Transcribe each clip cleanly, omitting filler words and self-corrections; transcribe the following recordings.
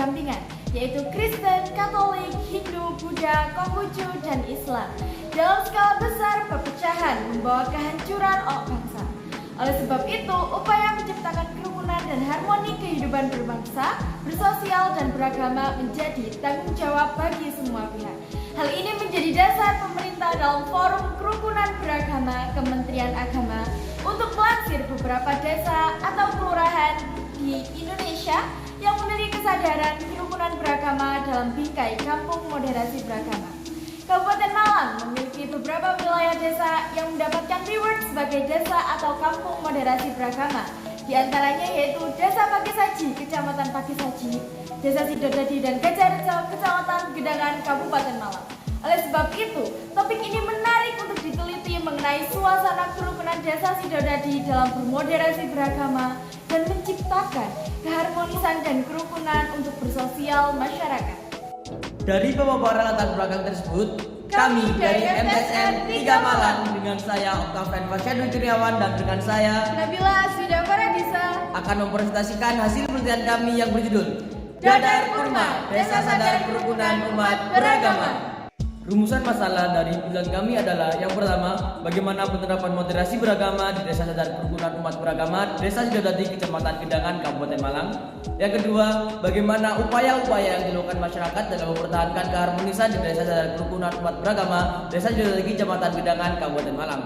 berdampingan, yaitu Kristen, Katolik, Hindu, Buddha, Konghucu, dan Islam. Dalam skala besar, perpecahan membawa kehancuran bangsa. Oleh sebab itu, upaya menciptakan kerukunan dan harmoni kehidupan berbangsa, bersosial, dan beragama menjadi tanggung jawab bagi semua pihak. Hal ini menjadi dasar pemerintah dalam forum kerukunan beragama Kementerian Agama untuk melansir beberapa desa atau kelurahan di Indonesia yang memiliki kesadaran kerukunan beragama dalam bingkai Kampung Moderasi Beragama. Kabupaten Malang memiliki beberapa wilayah desa yang mendapatkan reward sebagai desa atau kampung moderasi beragama. Di antaranya yaitu Desa Pakisaji, Kecamatan Pakisaji, Desa Sidodadi dan Gajarejo, Kecamatan Gedangan, Kabupaten Malang. Oleh sebab itu, topik ini menarik untuk diteliti mengenai suasana kerukunan Desa Sidodadi dalam bermoderasi beragama dan menciptakan keharmonisan dan kerukunan untuk bersosial masyarakat. Dari pemaparan latar belakang tersebut, kami dari MTSN 3 Malang dengan saya Octavian Fasyadun Curiawan dan dengan saya Nabila Aswida Faradisa akan mempresentasikan hasil penelitian kami yang berjudul Dadar Kurma, Desa Sadar Kerukunan Umat Beragama. Rumusan masalah dari penelitian kami adalah yang pertama, bagaimana penerapan moderasi beragama di Desa Sadar Kerukunan Umat Beragama, Desa Sidodadi, Kecamatan Gedangan, Kabupaten Malang. Yang kedua, bagaimana upaya-upaya yang dilakukan masyarakat dalam mempertahankan keharmonisan di Desa Sadar Kerukunan Umat Beragama, Desa Sidodadi, Kecamatan Gedangan, Kabupaten Malang.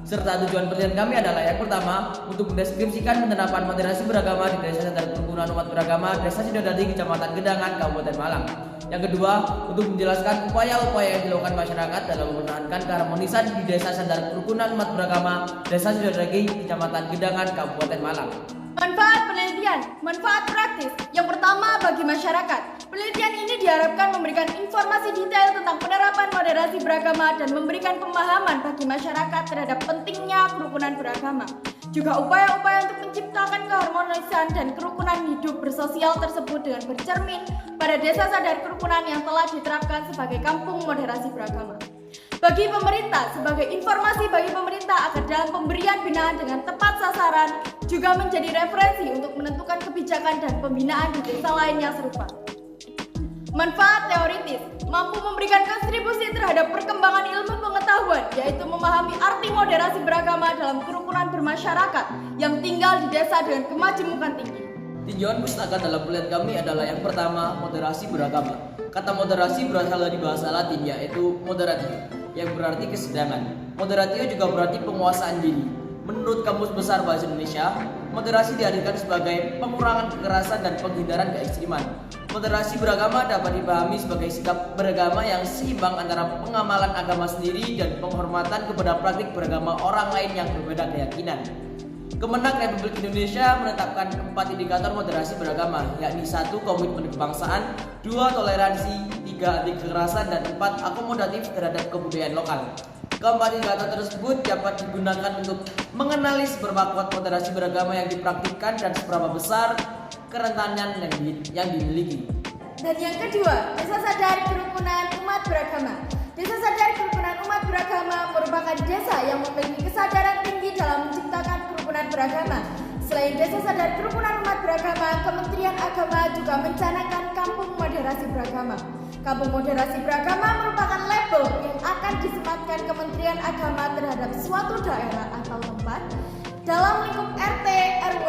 Serta tujuan penelitian kami adalah yang pertama, untuk mendeskripsikan penerapan moderasi beragama di Desa Sadar Kerukunan Umat Beragama, Desa Sidodadi, Kecamatan Gedangan, Kabupaten Malang. Yang kedua, untuk menjelaskan upaya-upaya yang dilakukan masyarakat dalam mempertahankan keharmonisan di Desa Sadar Kerukunan Umat Beragama, Desa Sidodadi, Kecamatan Gedangan, Kabupaten Malang. Manfaat penelitian, manfaat praktis. Yang pertama bagi masyarakat. Penelitian ini diharapkan memberikan informasi detail tentang penerapan moderasi beragama dan memberikan pemahaman bagi masyarakat terhadap pentingnya kerukunan beragama. Juga upaya-upaya untuk menciptakan keharmonisan dan kerukunan hidup bersosial tersebut dengan bercermin pada Desa Sadar Kerukunan yang telah diterapkan sebagai kampung moderasi beragama. Bagi pemerintah, sebagai informasi bagi pemerintah agar dalam pemberian binaan dengan tepat sasaran juga menjadi referensi untuk menentukan kebijakan dan pembinaan di desa lain yang serupa. Manfaat teoritis, mampu memberikan kontribusi terhadap perkembangan ilmu pengetahuan, yaitu memahami arti moderasi beragama dalam kerukunan bermasyarakat yang tinggal di desa dengan kemajemukan tinggi. Tinjauan pustaka dalam penelitian kami adalah yang pertama, moderasi beragama. Kata moderasi berasal dari bahasa Latin yaitu moderatio, yang berarti kesedaran. Moderatio juga berarti penguasaan diri. Menurut Kamus Besar Bahasa Indonesia, moderasi diartikan sebagai pengurangan kekerasan dan penghindaran keekstriman. Moderasi beragama dapat dipahami sebagai sikap beragama yang seimbang antara pengamalan agama sendiri dan penghormatan kepada praktik beragama orang lain yang berbeda keyakinan. Kemenang Republik Indonesia menetapkan 4 indikator moderasi beragama, yakni 1. Komitmen kebangsaan, 2. Toleransi, 3. Anti kekerasan, dan 4. Akomodatif terhadap kebudayaan lokal. Keempat indikator tersebut dapat digunakan untuk mengenali seberapa kuat moderasi beragama yang dipraktikkan dan seberapa besar kerentanan yang dimiliki. Dan yang kedua, Desa Sadar Kerukunan Umat Beragama. Desa Sadar Kerukunan Umat Beragama merupakan desa yang memiliki kesadaran tinggi dalam menciptakan kerukunan beragama. Selain Desa Sadar Kerukunan Umat Beragama, Kementerian Agama juga mencanangkan Kampung Moderasi Beragama. Kampung Moderasi Beragama merupakan label yang akan disematkan Kementerian Agama terhadap suatu daerah atau tempat dalam lingkup RT, RW,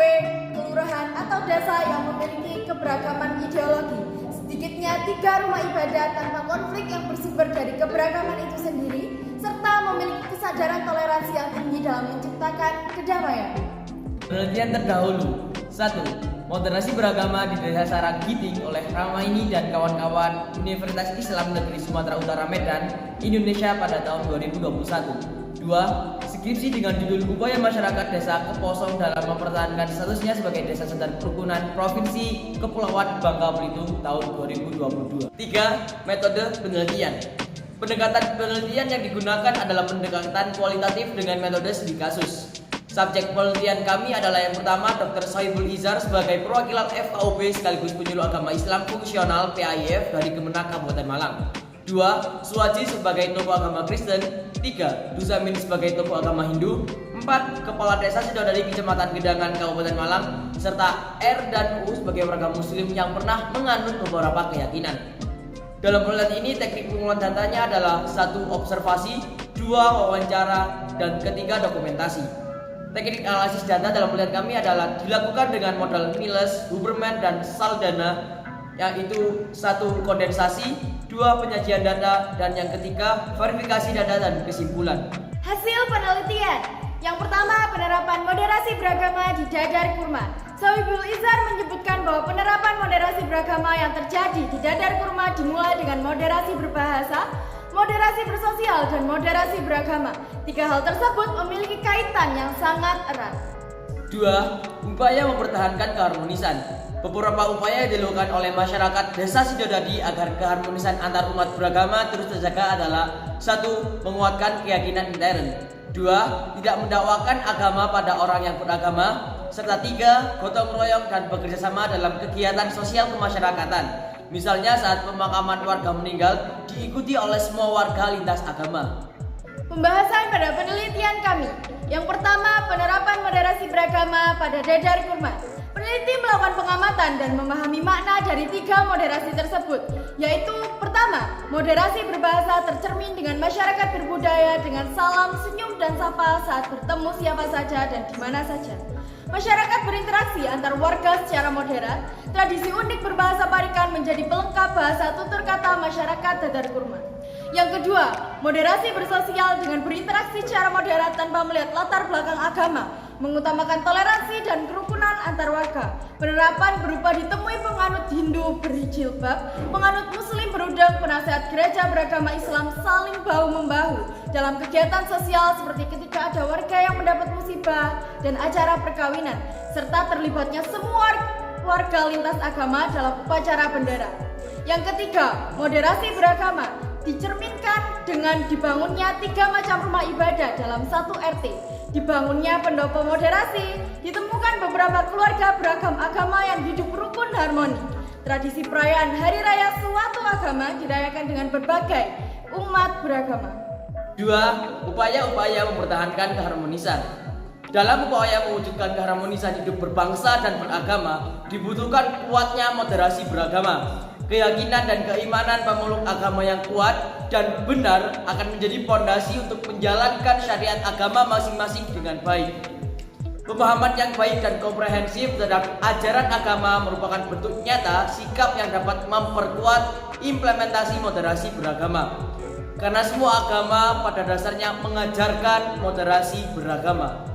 kelurahan atau desa yang memiliki keberagaman ideologi. Sedikitnya 3 rumah ibadah tanpa konflik yang bersumber dari keberagaman itu sendiri, serta memiliki kesadaran toleransi yang tinggi dalam menciptakan kedamaian. Penelitian terdahulu. 1. Moderasi beragama di Desa Saranggiting oleh Ramaini dan kawan-kawan Universitas Islam Negeri Sumatera Utara Medan, Indonesia pada tahun 2021. 2. Skripsi dengan judul Upaya Masyarakat Desa Keposong dalam mempertahankan statusnya sebagai Desa Sadar Kerukunan Provinsi Kepulauan Bangka Belitung tahun 2022. 3. Metode penelitian. Pendekatan penelitian yang digunakan adalah pendekatan kualitatif dengan metode studi kasus. Subjek penelitian kami adalah yang pertama Dr. Sohibul Izar sebagai perwakilan FKUB sekaligus penyuluh agama Islam fungsional PAIF dari Kemenak Kabupaten Malang. 2. Suwaji sebagai tokoh agama Kristen. 3. Dusa Mini sebagai tokoh agama Hindu. 4. Kepala Desa Sidodadi Kecamatan Gedangan Kabupaten Malang, serta R dan U sebagai warga muslim yang pernah menganut beberapa keyakinan. Dalam penelitian ini teknik pengumpulan datanya adalah 1. Observasi, 2. Wawancara, dan 3. Dokumentasi. Teknik analisis data dalam penelitian kami adalah dilakukan dengan modal Miles, Huberman, dan Saldana, yaitu 1. Kondensasi, 2. Penyajian data, dan yang ketiga verifikasi data dan kesimpulan. Hasil penelitian. Yang pertama, penerapan moderasi beragama di Dadar Kurma. Sohibul Izar menyebutkan bahwa penerapan moderasi beragama yang terjadi di Dadar Kurma dimulai dengan moderasi berbahasa, moderasi bersosial, dan moderasi beragama. 3 hal tersebut memiliki kaitan yang sangat erat. 2. Upaya mempertahankan keharmonisan. Beberapa upaya yang dilakukan oleh masyarakat Desa Sidodadi agar keharmonisan antar umat beragama terus terjaga adalah 1. Menguatkan keyakinan intern. 2. Tidak mendakwakan agama pada orang yang beragama. Serta 3. Gotong royong dan bekerja sama dalam kegiatan sosial kemasyarakatan. Misalnya saat pemakaman warga meninggal diikuti oleh semua warga lintas agama. Pembahasan pada penelitian kami. Yang pertama, penerapan moderasi beragama pada Dadar Kurma. Peneliti melakukan pengamatan dan memahami makna dari 3 moderasi tersebut, yaitu pertama, moderasi berbahasa tercermin dengan masyarakat berbudaya dengan salam, senyum, dan sapa saat bertemu siapa saja dan di mana saja. Masyarakat berinteraksi antar warga secara modern. Tradisi unik berbahasa Parikan menjadi pelengkap bahasa tutur kata masyarakat Dadar Kurma. Yang kedua, moderasi bersosial dengan berinteraksi secara modern tanpa melihat latar belakang agama, mengutamakan toleransi dan kerukunan antar warga. Penerapan berupa ditemui penganut Hindu berjilbab, penganut Muslim berudeng, penasehat gereja beragama Islam saling bahu-membahu dalam kegiatan sosial seperti ketika ada warga yang mendapat musibah dan acara perkawinan, serta terlibatnya semua warga lintas agama dalam upacara bendera. Yang ketiga, moderasi beragama dicerminkan dengan dibangunnya 3 macam rumah ibadah dalam 1 RT. Dibangunnya pendopo moderasi, ditemukan beberapa keluarga beragam agama yang hidup rukun harmoni. Tradisi perayaan hari raya suatu agama dirayakan dengan berbagai umat beragama. 2. Upaya-upaya mempertahankan keharmonisan. Dalam upaya mewujudkan keharmonisan hidup berbangsa dan beragama, dibutuhkan kuatnya moderasi beragama. Keyakinan dan keimanan pemeluk agama yang kuat dan benar akan menjadi fondasi untuk menjalankan syariat agama masing-masing dengan baik. Pemahaman yang baik dan komprehensif terhadap ajaran agama merupakan bentuk nyata sikap yang dapat memperkuat implementasi moderasi beragama. Karena semua agama pada dasarnya mengajarkan moderasi beragama.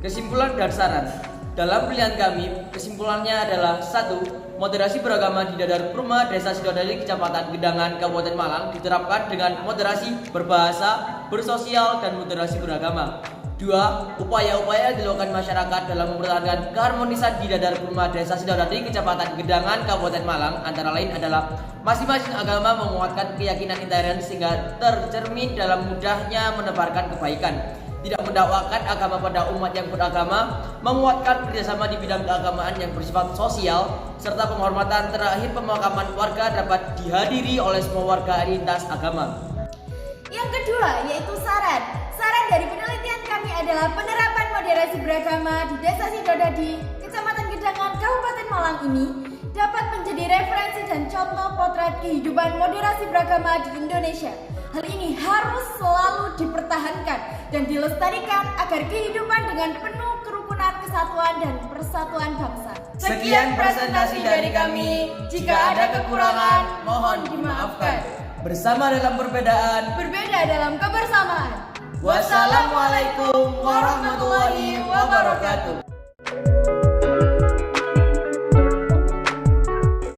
Kesimpulan dan saran. Dalam pilihan kami, kesimpulannya adalah 1. Moderasi beragama di Dadar Kurma, Desa Sidodadi, Kecamatan Gedangan, Kabupaten Malang diterapkan dengan moderasi berbahasa, bersosial, dan moderasi beragama. 2. Upaya-upaya dilakukan masyarakat dalam mempertahankan keharmonisan di Dadar Kurma, Desa Sidodadi, Kecamatan Gedangan, Kabupaten Malang antara lain adalah masing-masing agama menguatkan keyakinan intern sehingga tercermin dalam mudahnya menebarkan kebaikan. Tidak mendakwakan agama pada umat yang beragama, menguatkan kerjasama di bidang keagamaan yang bersifat sosial, serta penghormatan terakhir pemakaman warga dapat dihadiri oleh semua warga lintas agama. Yang kedua, yaitu saran. Saran dari penelitian kami adalah penerapan moderasi beragama di Desa Sidodadi, Kecamatan Gedangan, Kabupaten Malang ini dapat menjadi referensi dan contoh potret kehidupan moderasi beragama di Indonesia. Hal ini harus selalu dipertahankan dan dilestarikan agar kehidupan dengan penuh kerukunan, kesatuan, dan persatuan bangsa. Sekian presentasi dari kami. Jika ada kekurangan, mohon dimaafkan. Bersama dalam perbedaan, Berbeda dalam kebersamaan. wassalamualaikum warahmatullahi wabarakatuh.